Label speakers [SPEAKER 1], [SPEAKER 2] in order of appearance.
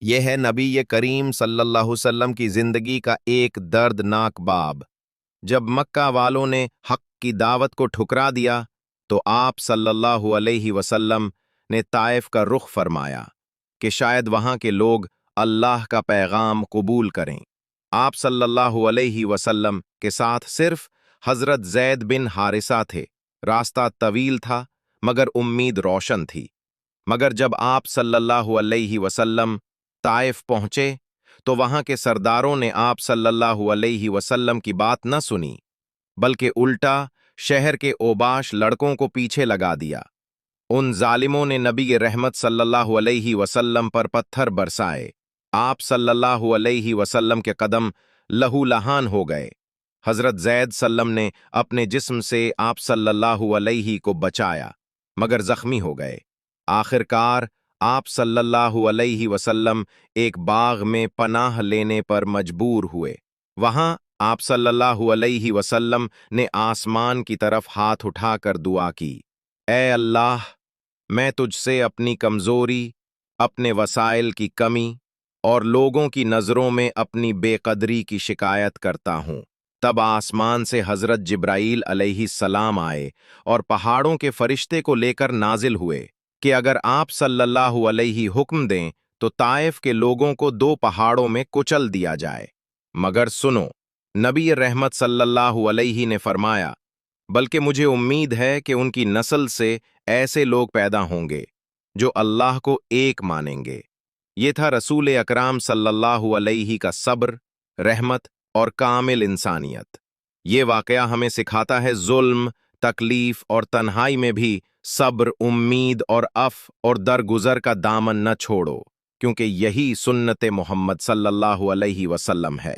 [SPEAKER 1] یہ ہے نبی کریم صلی اللہ علیہ وسلم کی زندگی کا ایک دردناک باب۔ جب مکہ والوں نے حق کی دعوت کو ٹھکرا دیا تو آپ صلی اللہ علیہ وسلم نے طائف کا رخ فرمایا کہ شاید وہاں کے لوگ اللہ کا پیغام قبول کریں۔ آپ صلی اللہ علیہ وسلم کے ساتھ صرف حضرت زید بن حارثہ تھے۔ راستہ طویل تھا مگر امید روشن تھی۔ مگر جب آپ صلی اللہ علیہ وسلم طائف پہنچے تو وہاں کے سرداروں نے آپ صلی اللہ علیہ وسلم کی بات نہ سنی، بلکہ الٹا شہر کے اوباش لڑکوں کو پیچھے لگا دیا۔ ان ظالموں نے نبی رحمت صلی اللہ علیہ وسلم پر پتھر برسائے۔ آپ صلی اللہ علیہ وسلم کے قدم لہو لہان ہو گئے۔ حضرت زید سلم نے اپنے جسم سے آپ صلی اللہ علیہ کو بچایا مگر زخمی ہو گئے۔ آخر کار آپ صلی اللہ علیہ وسلم ایک باغ میں پناہ لینے پر مجبور ہوئے۔ وہاں آپ صلی اللہ علیہ وسلم نے آسمان کی طرف ہاتھ اٹھا کر دعا کی، اے اللہ، میں تجھ سے اپنی کمزوری، اپنے وسائل کی کمی اور لوگوں کی نظروں میں اپنی بے قدری کی شکایت کرتا ہوں۔ تب آسمان سے حضرت جبرائیل علیہ السلام آئے اور پہاڑوں کے فرشتے کو لے کر نازل ہوئے کہ اگر آپ صلی اللہ علیہ حکم دیں تو طائف کے لوگوں کو دو پہاڑوں میں کچل دیا جائے۔ مگر سنو، نبی رحمت صلی اللہ علیہ نے فرمایا، بلکہ مجھے امید ہے کہ ان کی نسل سے ایسے لوگ پیدا ہوں گے جو اللہ کو ایک مانیں گے۔ یہ تھا رسول اکرام صلی اللہ علیہ کا صبر، رحمت اور کامل انسانیت۔ یہ واقعہ ہمیں سکھاتا ہے ظلم، تکلیف اور تنہائی میں بھی صبر، امید اور عفو اور درگزر کا دامن نہ چھوڑو، کیونکہ یہی سنت محمد صلی اللہ علیہ وسلم ہے۔